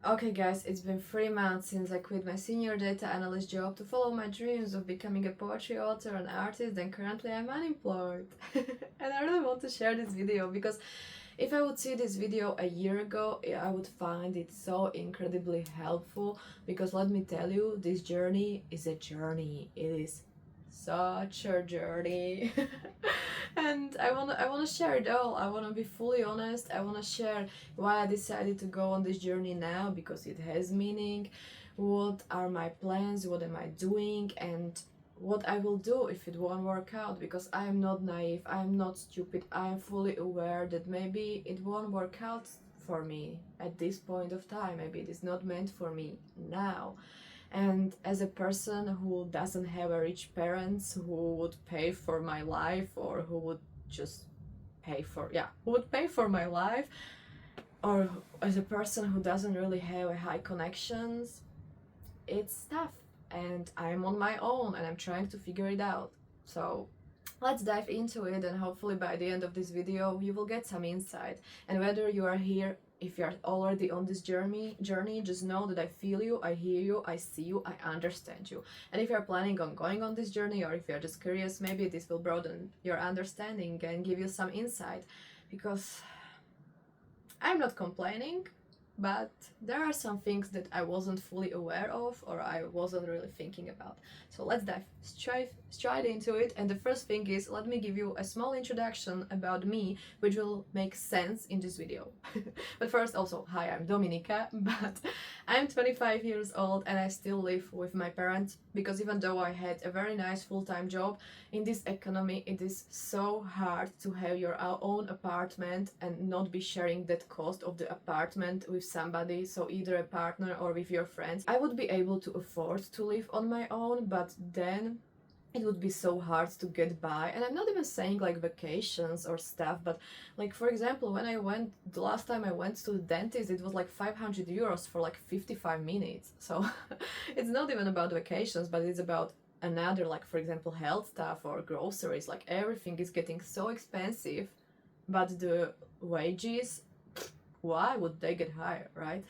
Okay guys, it's been 3 months since I quit my senior data analyst job to follow my dreams of becoming a poetry author and artist, and currently I'm unemployed. And I really want to share this video because if I would see this video a year ago, I would find it so incredibly helpful, because let me tell you, this journey is a journey. It is such a journey. And I wanna share it all. I wanna be fully honest. I wanna share why I decided to go on this journey now, because it has meaning. What are my plans? What am I doing? And what I will do if it won't work out, because I am not naive, I am not stupid. I am fully aware that maybe it won't work out for me at this point of time. Maybe it is not meant for me now. And as a person who doesn't have a rich parents who would pay for my life, or who would just who would pay for my life, or as a person who doesn't really have a high connections, it's tough. And I'm on my own and I'm trying to figure it out. So let's dive into it, and hopefully by the end of this video you will get some insight. And whether you are here, if you're already on this journey, just know that I feel you, I hear you, I see you, I understand you. And if you're planning on going on this journey, or if you're just curious, maybe this will broaden your understanding and give you some insight, because I'm not complaining, but there are some things that I wasn't fully aware of, or I wasn't really thinking about. So let's dive straight into it. And the first thing is, let me give you a small introduction about me, which will make sense in this video. But first, also, hi, I'm Dominika, but I'm 25 years old and I still live with my parents, because even though I had a very nice full-time job, in this economy it is so hard to have your own apartment and not be sharing that cost of the apartment with somebody, so either a partner or with your friends. I would be able to afford to live on my own, but then it would be so hard to get by. And I'm not even saying like vacations or stuff, but like, for example, the last time I went to the dentist, it was like 500 euros for like 55 minutes. So it's not even about vacations, but it's about another, like, for example, health stuff or groceries. Like, everything is getting so expensive, but the wages, why would they get higher, right?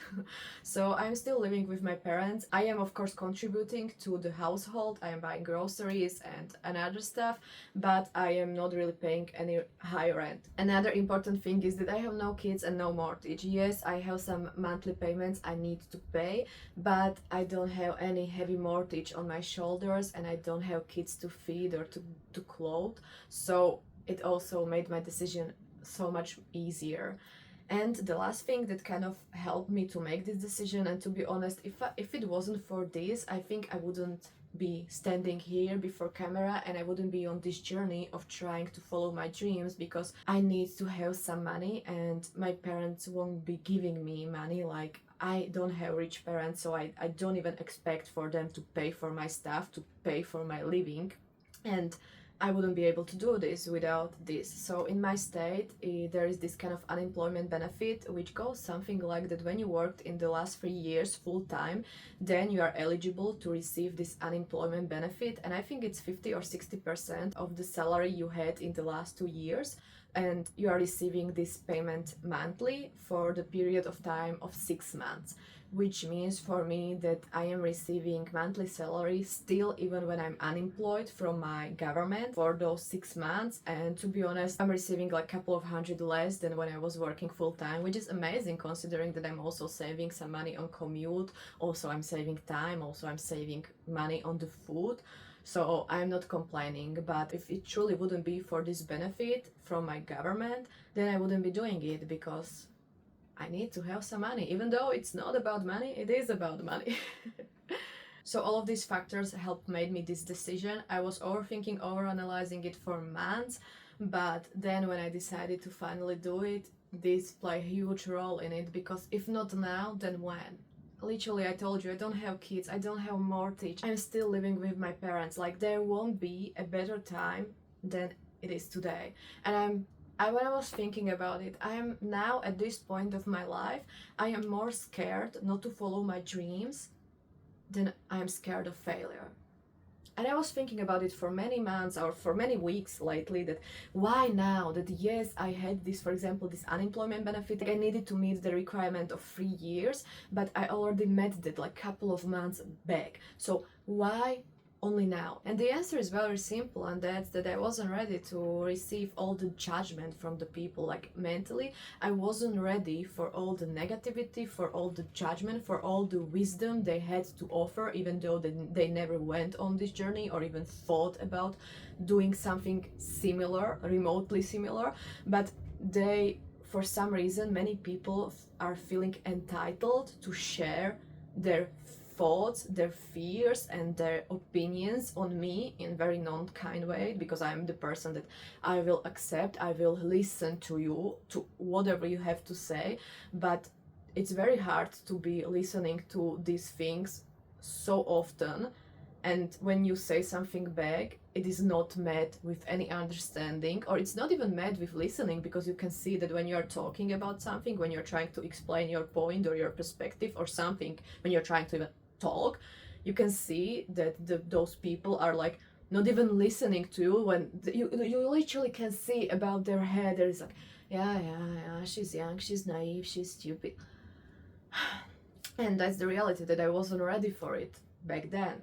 So I'm still living with my parents. I am of course contributing to the household. I am buying groceries and other stuff, but I am not really paying any high rent. Another important thing is that I have no kids and no mortgage. Yes, I have some monthly payments I need to pay, but I don't have any heavy mortgage on my shoulders, and I don't have kids to feed or to clothe. So it also made my decision so much easier. And the last thing that kind of helped me to make this decision, and to be honest, if it wasn't for this, I think I wouldn't be standing here before camera, and I wouldn't be on this journey of trying to follow my dreams, because I need to have some money and my parents won't be giving me money. Like, I don't have rich parents, so I don't even expect for them to pay for my stuff, to pay for my living. And I wouldn't be able to do this without this. So in my state, there is this kind of unemployment benefit, which goes something like that: when you worked in the last 3 years full time, then you are eligible to receive this unemployment benefit. And I think it's 50 or 60% of the salary you had in the last 2 years. And you are receiving this payment monthly for the period of time of 6 months, which means for me that I am receiving monthly salary still, even when I'm unemployed, from my government for those 6 months. And to be honest, I'm receiving like a couple of hundred less than when I was working full time, which is amazing considering that I'm also saving some money on commute. Also, I'm saving time. Also, I'm saving money on the food. So I'm not complaining. But if it truly wouldn't be for this benefit from my government, then I wouldn't be doing it, because I need to have some money. Even though it's not about money, it is about money. So all of these factors helped made me this decision. I was overthinking, overanalyzing it for months, but then when I decided to finally do it, this played a huge role in it, because if not now, then when? Literally, I told you, I don't have kids, I don't have mortgage, I'm still living with my parents. Like, there won't be a better time than it is today. And when I was thinking about it, I am now at this point of my life, I am more scared not to follow my dreams than I am scared of failure. And I was thinking about it for many months or for many weeks lately, that why now that yes, I had this, for example, this unemployment benefit, like I needed to meet the requirement of 3 years, but I already met that like couple of months back. So why only now? And the answer is very simple, and that's that I wasn't ready to receive all the judgment from the people. Like mentally, I wasn't ready for all the negativity, for all the judgment, for all the wisdom they had to offer, even though they never went on this journey or even thought about doing something similar, remotely similar. But they, for some reason, many people are feeling entitled to share their thoughts, their fears, and their opinions on me in very non-kind way, because I'm the person that I will accept, I will listen to you, to whatever you have to say. But it's very hard to be listening to these things so often, and when you say something back, it is not met with any understanding, or it's not even met with listening, because you can see that when you're talking about something, when you're trying to explain your point or your perspective or something, when you're trying to even talk, you can see that those people are like not even listening to you. When you literally can see about their head, there is like, yeah, she's young, she's naive, she's stupid. And that's the reality, that I wasn't ready for it back then.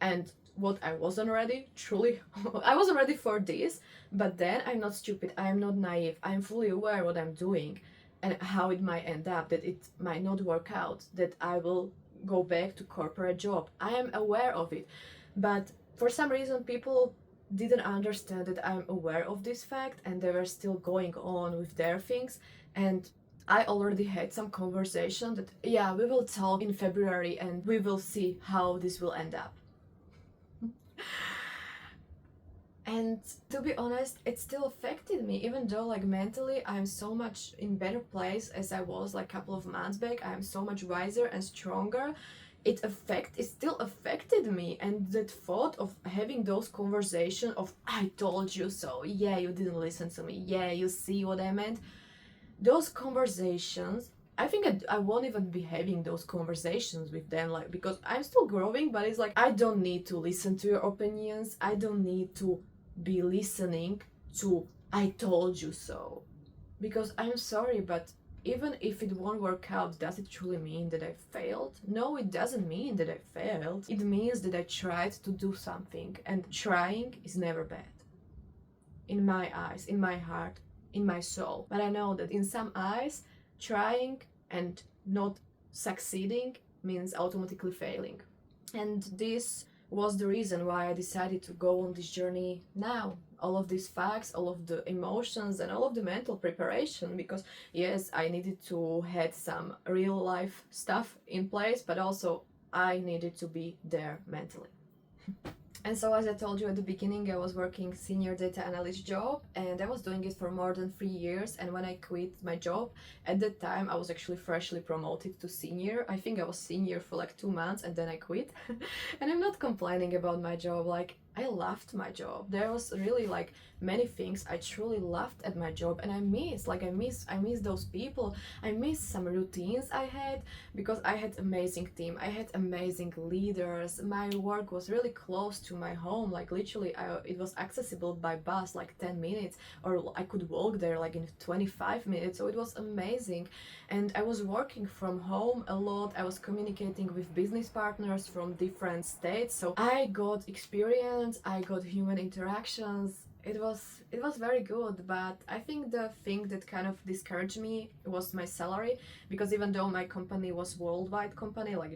And what I wasn't ready, truly, I wasn't ready for this, but then I'm not stupid, I'm not naive, I'm fully aware what I'm doing and how it might end up, that it might not work out, that I will go back to corporate job. I am aware of it, but for some reason people didn't understand that I'm aware of this fact, and they were still going on with their things. And I already had some conversation that yeah, we will talk in February and we will see how this will end up. And to be honest, it still affected me, even though like mentally I'm so much in better place as I was like a couple of months back. I'm so much wiser and stronger. It still affected me. And that thought of having those conversations of I told you so, yeah, you didn't listen to me, yeah, you see what I meant, those conversations, I think I won't even be having those conversations with them, like, because I'm still growing, but it's like I don't need to listen to your opinions. I don't need to be listening to I told you so. Because I'm sorry, but even if it won't work out, does it truly mean that I failed? No, it doesn't mean that I failed. It means that I tried to do something, and trying is never bad. In my eyes, in my heart, in my soul. But I know that in some eyes, trying and not succeeding means automatically failing. And this was the reason why I decided to go on this journey now. All of these facts, all of the emotions, and all of the mental preparation, because yes, I needed to have some real life stuff in place, but also I needed to be there mentally. And so, as I told you at the beginning, I was working senior data analyst job, and I was doing it for more than 3 years. And when I quit my job, at that time I was actually freshly promoted to senior. I think I was senior for like 2 months, and then I quit. And I'm not complaining about my job. Like, I loved my job. There was really like many things I truly loved at my job, and I miss those people. I miss some routines I had, because I had amazing team. I had amazing leaders. My work was really close to my home. Like literally, it was accessible by bus like 10 minutes, or I could walk there like in 25 minutes. So it was amazing. And I was working from home a lot. I was communicating with business partners from different states. So I got experience, I got human interactions. It was very good, but I think the thing that kind of discouraged me was my salary, because even though my company was worldwide company, like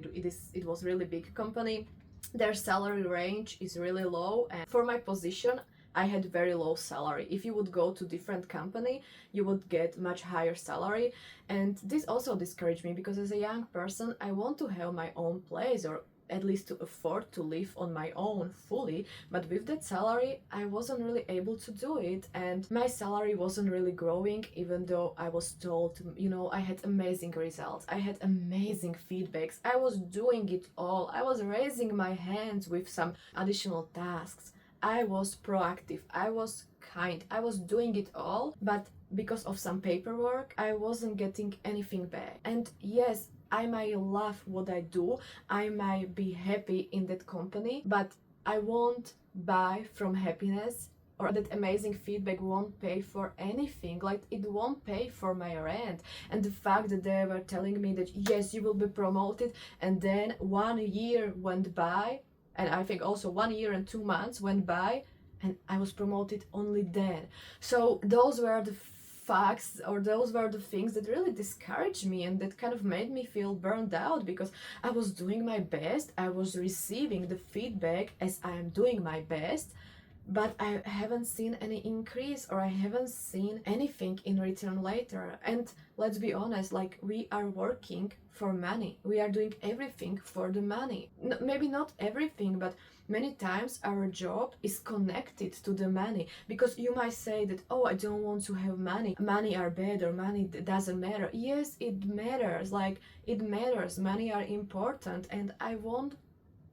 it was really big company, their salary range is really low, and for my position I had very low salary. If you would go to different company, you would get much higher salary. And this also discouraged me, because as a young person, I want to have my own place, or at least to afford to live on my own fully. But with that salary, I wasn't really able to do it, and my salary wasn't really growing, even though I was told, I had amazing results, I had amazing feedbacks, I was doing it all, I was raising my hands with some additional tasks, I was proactive, I was kind, I was doing it all, but because of some paperwork, I wasn't getting anything back. And yes, I might love what I do, I might be happy in that company, but I won't buy from happiness, or that amazing feedback won't pay for anything. Like, it won't pay for my rent. And the fact that they were telling me that yes, you will be promoted, and then 1 year went by, and I think also 1 year and 2 months went by, and I was promoted only then. So those were the facts, or those were the things that really discouraged me and that kind of made me feel burned out, because I was doing my best, I was receiving the feedback as I am doing my best, but I haven't seen any increase, or I haven't seen anything in return later. And let's be honest, like, we are working for money, we are doing everything for the money. Maybe not everything, but many times our job is connected to the money. Because you might say that, oh, I don't want to have money are bad, or money doesn't matter. Yes, it matters, like, it matters, money are important, and I won't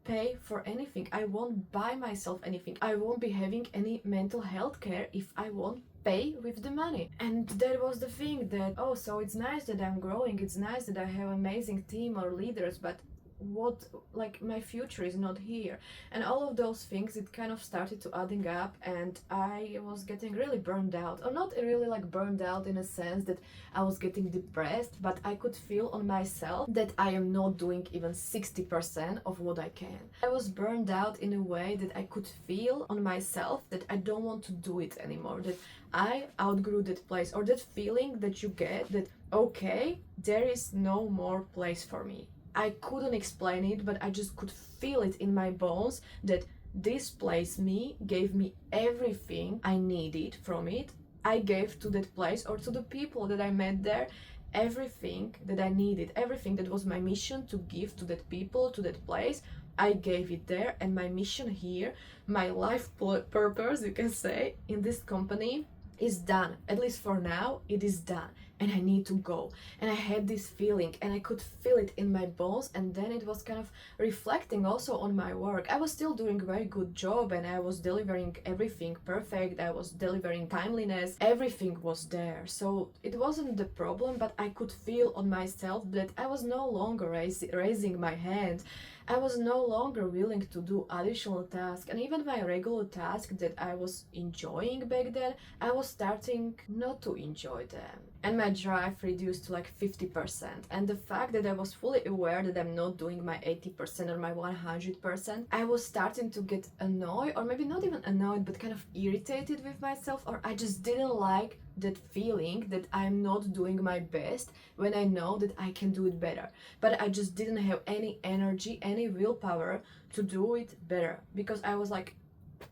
pay for anything, I won't buy myself anything, I won't be having any mental health care if I won't pay with the money. And that was the thing, that, oh, so it's nice that I'm growing, it's nice that I have amazing team or leaders, but what, like, my future is not here. And all of those things, it kind of started to adding up, and I was getting really burned out, or not really like burned out in a sense that I was getting depressed, but I could feel on myself that I am not doing even 60% of what I can. I was burned out in a way that I could feel on myself that I don't want to do it anymore, that I outgrew that place, or that feeling that you get that, okay, there is no more place for me. I couldn't explain it, but I just could feel it in my bones that this place gave me everything I needed from it. I gave to that place, or to the people that I met there, everything that I needed, everything that was my mission to give to that people, to that place. I gave it there, and my mission here, my life purpose, you can say, in this company is done. At least for now, it is done, and I need to go. And I had this feeling, and I could feel it in my bones, and then it was kind of reflecting also on my work. I was still doing a very good job, and I was delivering everything perfect, I was delivering timeliness, everything was there. So it wasn't the problem, but I could feel on myself that I was no longer raising my hand. I was no longer willing to do additional tasks, and even my regular tasks that I was enjoying back then, I was starting not to enjoy them. And my drive reduced to like 50%. And the fact that I was fully aware that I'm not doing my 80% or my 100%, I was starting to get annoyed, or maybe not even annoyed, but kind of irritated with myself, or I just didn't like that feeling that I'm not doing my best when I know that I can do it better. But I just didn't have any energy, any willpower to do it better, because I was like,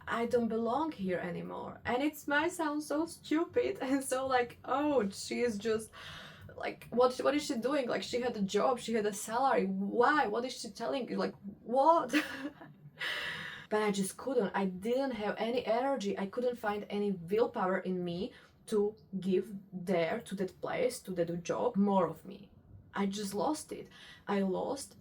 I don't belong here anymore. And it might sound so stupid and so like, oh, she is just like, what is she doing? Like, she had a job, she had a salary. Why? What is she telling you? Like, what? But I just couldn't. I didn't have any energy. I couldn't find any willpower in me to give there, to that place, to that job, more of me. I just lost it. I lost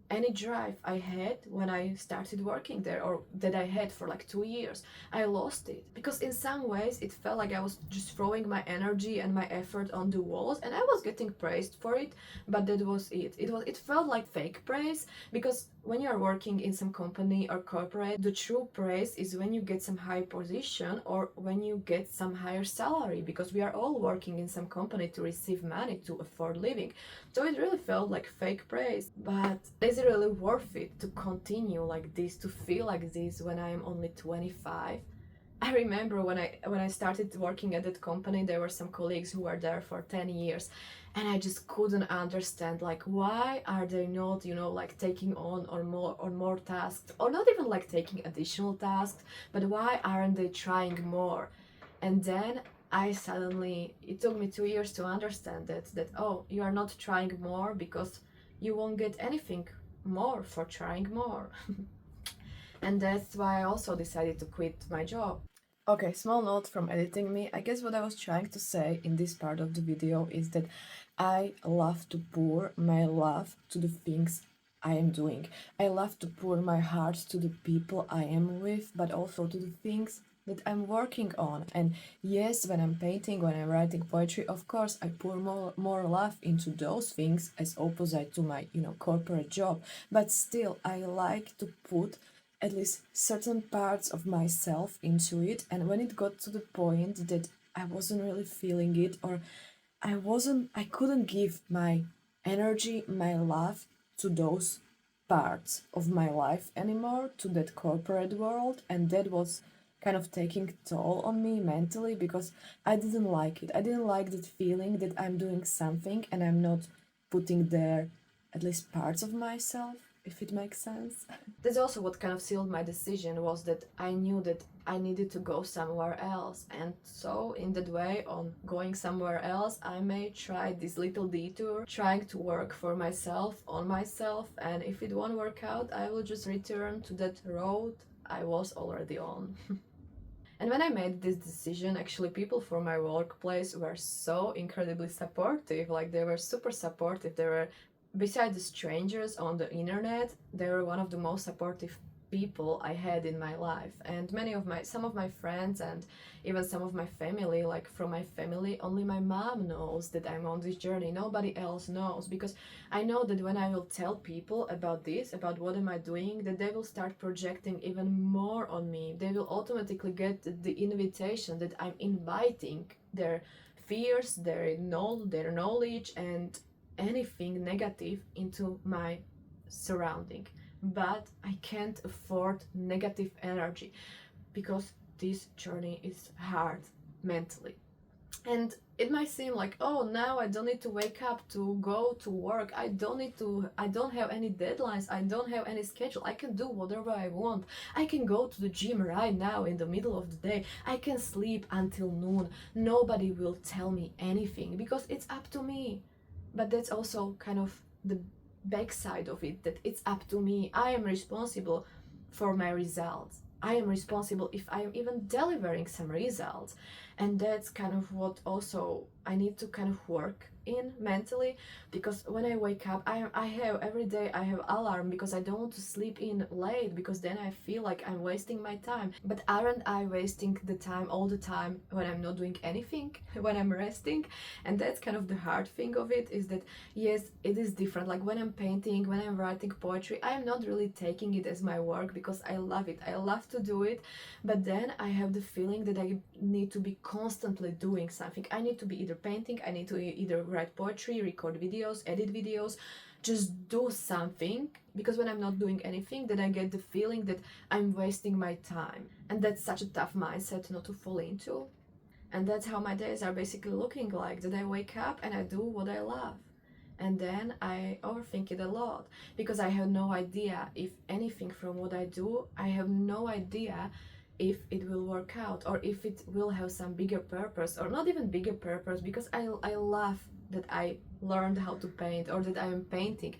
any drive I had when I started working there, or that I had for like 2 years. I lost it, because in some ways it felt like I was just throwing my energy and my effort on the walls, and I was getting praised for it, but that was it. It felt like fake praise, because when you are working in some company or corporate, the true praise is when you get some high position, or when you get some higher salary, because we are all working in some company to receive money to afford living. So it really felt like fake praise. But is it really worth it to continue like this, to feel like this when I am only 25? I remember when I started working at that company, there were some colleagues who were there for 10 years, and I just couldn't understand, like, why are they not, like, taking on or more tasks, or not even like taking additional tasks, but why aren't they trying more? And then it took me 2 years to understand that, oh, you are not trying more because you won't get anything more for trying more. And that's why I also decided to quit my job. Okay, small note from editing me. I guess what I was trying to say in this part of the video is that I love to pour my love to the things I am doing. I love to pour my heart to the people I am with, but also to the things that I'm working on. And yes, when I'm painting, when I'm writing poetry, of course I pour more love into those things as opposite to my corporate job. But still, I like to put at least certain parts of myself into it. And when it got to the point that I wasn't really feeling it, or I couldn't give my energy, my love to those parts of my life anymore, to that corporate world, and that was kind of taking toll on me mentally because I didn't like it. I didn't like that feeling that I'm doing something and I'm not putting there at least parts of myself, if it makes sense. That's also what kind of sealed my decision, was that I knew that I needed to go somewhere else. And so in that way, on going somewhere else, I may try this little detour, trying to work for myself, on myself, and if it won't work out, I will just return to that road I was already on. And when I made this decision, actually people from my workplace were so incredibly supportive. Like, they were super supportive. They were, beside the strangers on the internet, they were one of the most supportive people I had in my life. And some of my friends and even some of my family, like from my family, only my mom knows that I'm on this journey. Nobody else knows, because I know that when I will tell people about this, about what am I doing, that they will start projecting even more on me. They will automatically get the invitation that I'm inviting their fears, their knowledge, and anything negative into my surrounding. But I can't afford negative energy because this journey is hard mentally. And it might seem like, oh, now I don't need to wake up to go to work. I don't have any deadlines. I don't have any schedule. I can do whatever I want. I can go to the gym right now in the middle of the day. I can sleep until noon. Nobody will tell me anything because it's up to me. But that's also kind of the backside of it, that it's up to me. I am responsible for my results. I am responsible if I am even delivering some results. And that's kind of what also I need to kind of work in mentally, because when I wake up, I have every day I have alarm because I don't want to sleep in late, because then I feel like I'm wasting my time. But aren't I wasting the time all the time when I'm not doing anything, when I'm resting? And that's kind of the hard thing of it, is that yes, it is different. Like when I'm painting, when I'm writing poetry, I am not really taking it as my work because I love it. I love to do it, but then I have the feeling that I need to be constantly doing something. I need to be either painting, I need to either write poetry, record videos, edit videos, just do something, because when I'm not doing anything, then I get the feeling that I'm wasting my time. And that's such a tough mindset not to fall into. And that's how my days are basically looking like, that I wake up and I do what I love. And then I overthink it a lot, because I have no idea if anything from what I do, I have no idea if it will work out, or if it will have some bigger purpose, or not even bigger purpose, because I love that I learned how to paint, or that I am painting.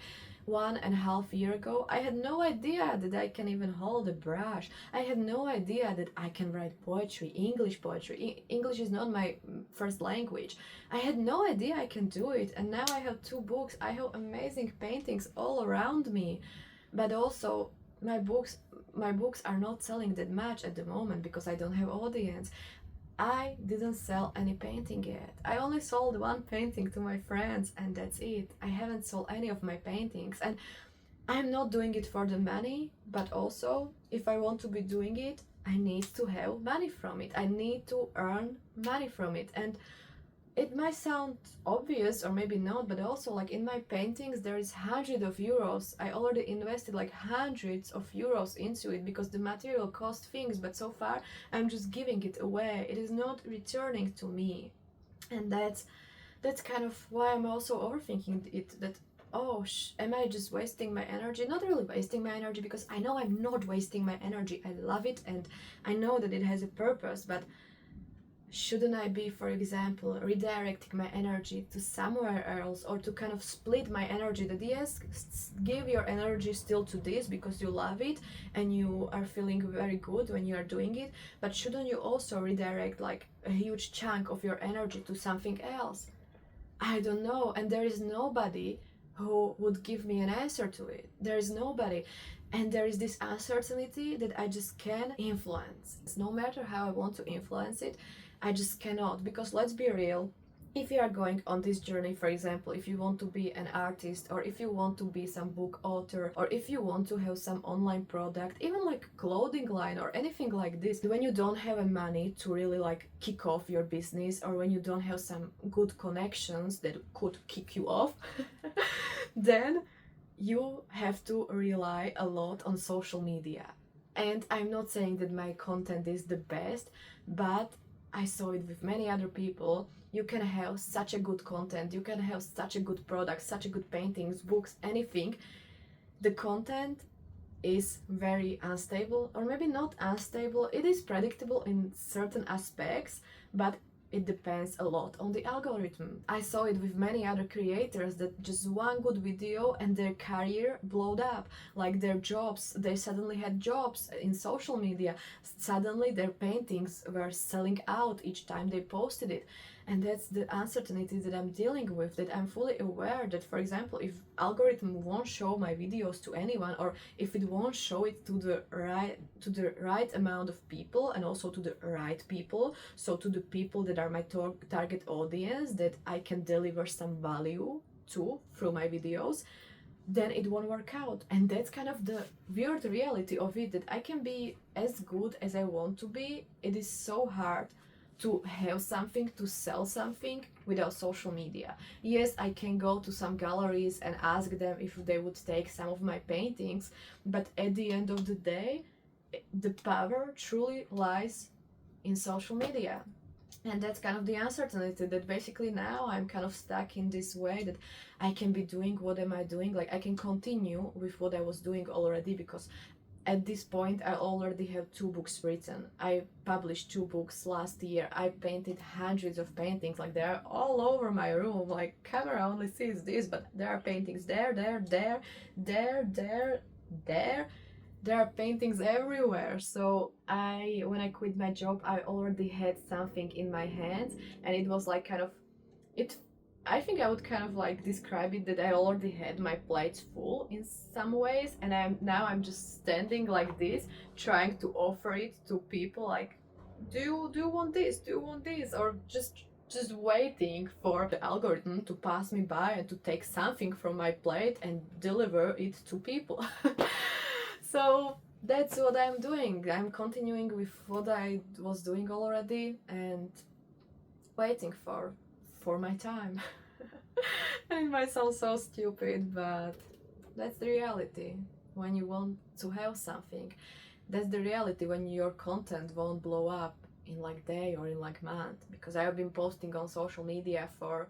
1.5 years ago, I had no idea that I can even hold a brush. I had no idea that I can write poetry, English poetry. English is not my first language. I had no idea I can do it, and now I have 2 books. I have amazing paintings all around me, but also my books are not selling that much at the moment because I don't have audience. I didn't sell any painting yet. I only sold 1 painting to my friends, and that's it. I haven't sold any of my paintings, and I'm not doing it for the money, but also if I want to be doing it, I need to have money from it. I need to earn money from it. And it might sound obvious, or maybe not, but also like in my paintings there is hundreds of euros. I already invested like hundreds of euros into it because the material cost things, but so far I'm just giving it away. It is not returning to me. And that's kind of why I'm also overthinking it, that am I just wasting my energy? Not really wasting my energy, because I know I'm not wasting my energy. I love it and I know that it has a purpose, but shouldn't I be, for example, redirecting my energy to somewhere else, or to kind of split my energy? That yes, give your energy still to this because you love it and you are feeling very good when you are doing it, but shouldn't you also redirect like a huge chunk of your energy to something else? I don't know, and there is nobody who would give me an answer to it. There is nobody. And there is this uncertainty that I just can't influence. No matter how I want to influence it, I just cannot, because let's be real, if you are going on this journey, for example, if you want to be an artist, or if you want to be some book author, or if you want to have some online product, even like clothing line or anything like this, when you don't have a money to really like kick off your business, or when you don't have some good connections that could kick you off, then you have to rely a lot on social media. And I'm not saying that my content is the best, but I saw it with many other people. You can have such a good content, you can have such a good product, such a good paintings, books, anything. The content is very unstable, or maybe not unstable, it is predictable in certain aspects, but it depends a lot on the algorithm. I saw it with many other creators that just one good video and their career blowed up. Like their jobs, they suddenly had jobs in social media. Suddenly their paintings were selling out each time they posted it. And that's the uncertainty that I'm dealing with, that I'm fully aware that, for example, if algorithm won't show my videos to anyone, or if it won't show it to the right amount of people, and also to the right people, so to the people that are my target audience, that I can deliver some value to through my videos, then it won't work out. And that's kind of the weird reality of it, that I can be as good as I want to be. It is so hard to have something, to sell something without social media. Yes, I can go to some galleries and ask them if they would take some of my paintings, but at the end of the day, the power truly lies in social media. And that's kind of the uncertainty, that basically now I'm kind of stuck in this way, that I can be doing what am I doing, like I can continue with what I was doing already, because at this point I already have 2 books written. I published 2 books last year. I painted hundreds of paintings, like they're all over my room, like camera only sees this, but there are paintings there, there are paintings everywhere. So when I quit my job, I already had something in my hands, and it was like kind of it I think I would kind of like describe it that I already had my plates full in some ways, and I'm just standing like this, trying to offer it to people, like, do you want this? Do you want this? Or just waiting for the algorithm to pass me by and to take something from my plate and deliver it to people. So that's what I'm doing. I'm continuing with what I was doing already and waiting for my time. And it might sound so stupid, but that's the reality when you want to have something. That's the reality when your content won't blow up in like day or in like month. Because I have been posting on social media for,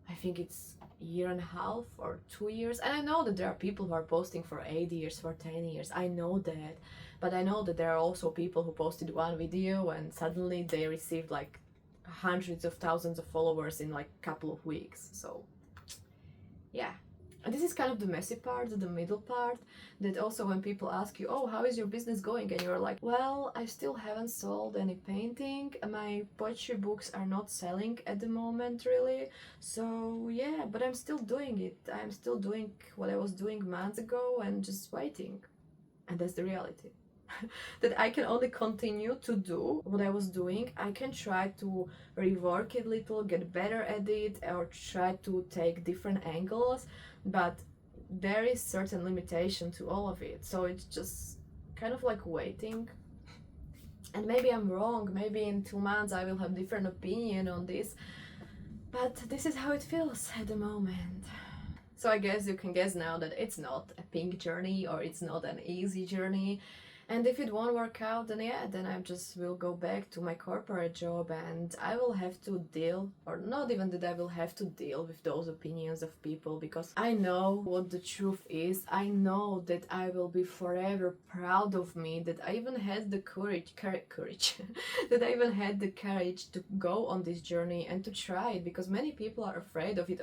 I think it's a year and a half or 2 years, and I know that there are people who are posting for 8 years, for 10 years. I know that, but I know that there are also people who posted one video and suddenly they received like hundreds of thousands of followers in like a couple of weeks. So yeah, and this is kind of the messy part, the middle part, that also when people ask you, oh, how is your business going, and you're like, well, I still haven't sold any painting, my poetry books are not selling at the moment really, so yeah, but I'm still doing it. I'm still doing what I was doing months ago and just waiting. And that's the reality. That I can only continue to do what I was doing. I can try to rework it a little, get better at it, or try to take different angles, but there is certain limitation to all of it. So it's just kind of like waiting. And maybe I'm wrong, maybe in 2 months I will have different opinion on this, but this is how it feels at the moment. So I guess you can guess now that it's not a pink journey, or it's not an easy journey. And if it won't work out, then yeah, then I just will go back to my corporate job, and I will have to deal, or not even that I will have to deal with those opinions of people, because I know what the truth is. I know that I will be forever proud of me, that I even had the courage, that I even had the courage to go on this journey and to try it, because many people are afraid of it,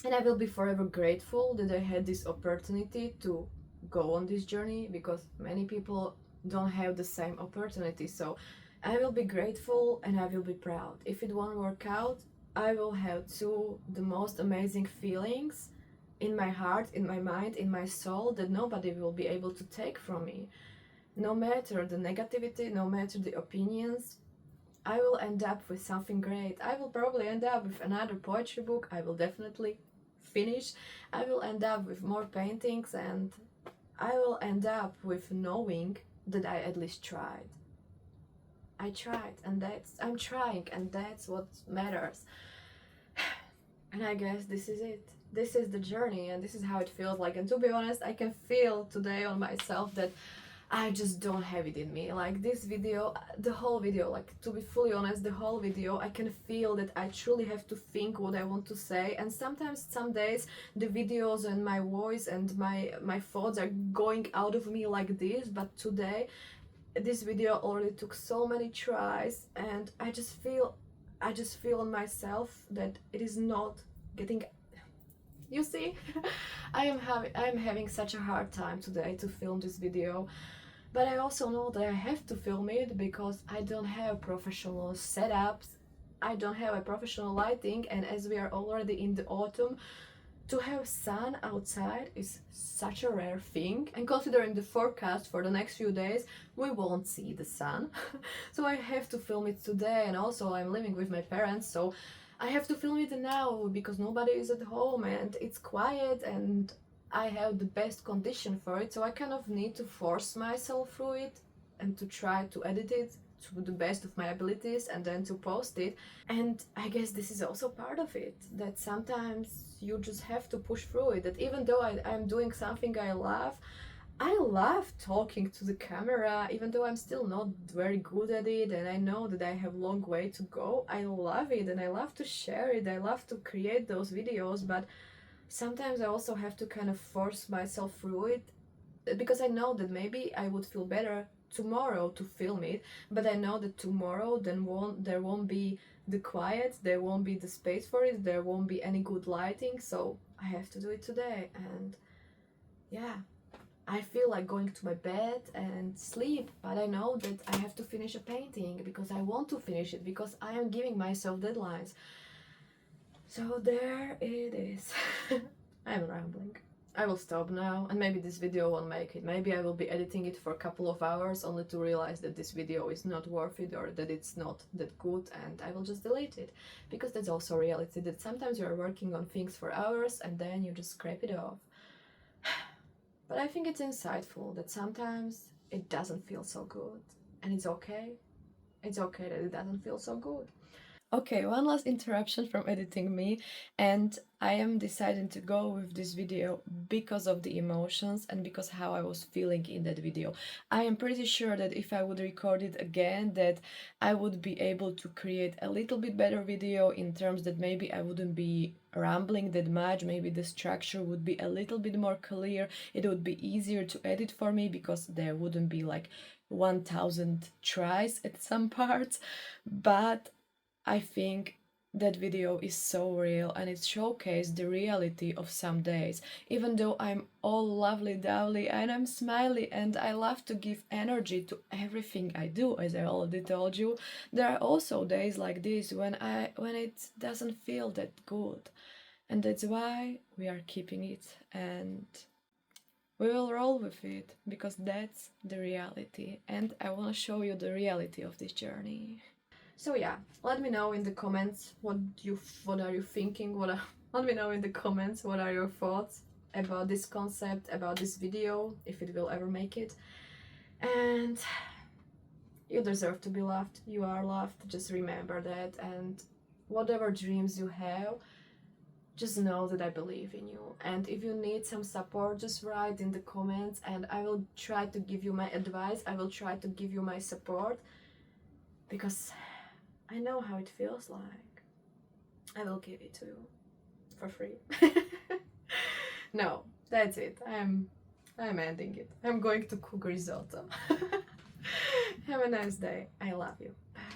and I will be forever grateful that I had this opportunity to go on this journey, because many people don't have the same opportunity. So I will be grateful and I will be proud. If it won't work out, I will have the most amazing feelings in my heart, in my mind, in my soul, that nobody will be able to take from me. No matter the negativity, no matter the opinions, I will end up with something great. I will probably end up with another poetry book. I will definitely finish. I will end up with more paintings, and I will end up with knowing that I at least tried. I tried, and I'm trying, and that's what matters. And I guess this is it. This is the journey, and this is how it feels like. And to be honest, I can feel today on myself that I just don't have it in me. Like this video, the whole video, like to be fully honest, the whole video, I can feel that I truly have to think what I want to say. And sometimes, some days, the videos and my voice and my thoughts are going out of me like this. But today, this video already took so many tries, and I just feel in myself that it is not getting. You see, I'm having such a hard time today to film this video, but I also know that I have to film it because I don't have professional setups, I don't have a professional lighting, and as we are already in the autumn, to have sun outside is such a rare thing, and considering the forecast for the next few days, we won't see the sun. So I have to film it today, and also I'm living with my parents, so I have to film it now because nobody is at home and it's quiet and I have the best condition for it, so I kind of need to force myself through it and to try to edit it to the best of my abilities and then to post it. And I guess this is also part of it, that sometimes you just have to push through it, that even though I'm doing something I love talking to the camera, even though I'm still not very good at it and I know that I have a long way to go. I love it and I love to share it, I love to create those videos, but sometimes I also have to kind of force myself through it, because I know that maybe I would feel better tomorrow to film it, but I know that tomorrow there won't be the quiet, there won't be the space for it, there won't be any good lighting, so I have to do it today. And yeah, I feel like going to my bed and sleep, but I know that I have to finish a painting because I want to finish it, because I am giving myself deadlines. So there it is. I'm rambling. I will stop now, and maybe this video won't make it. Maybe I will be editing it for a couple of hours only to realize that this video is not worth it or that it's not that good, and I will just delete it. Because that's also reality, that sometimes you're working on things for hours and then you just scrape it off. But I think it's insightful that sometimes it doesn't feel so good, and it's okay. It's okay that it doesn't feel so good. Okay, one last interruption from editing me, and I am deciding to go with this video because of the emotions and because how I was feeling in that video. I am pretty sure that if I would record it again, that I would be able to create a little bit better video, in terms that maybe I wouldn't be rambling that much, maybe the structure would be a little bit more clear, it would be easier to edit for me because there wouldn't be like 1000 tries at some parts. But I think that video is so real, and it showcased the reality of some days. Even though I'm all lovely-dovely and I'm smiley and I love to give energy to everything I do, as I already told you, there are also days like this when it doesn't feel that good. And that's why we are keeping it, and we will roll with it, because that's the reality, and I want to show you the reality of this journey. So yeah, let me know in the comments what are you thinking, let me know in the comments what are your thoughts about this concept, about this video, if it will ever make it. And you deserve to be loved, you are loved, just remember that. And whatever dreams you have, just know that I believe in you. And if you need some support, just write in the comments and I will try to give you my advice, I will try to give you my support, because I know how it feels like. I will give it to you for free. No, that's it. I'm ending it. I'm going to cook risotto. Have a nice day. I love you. Bye.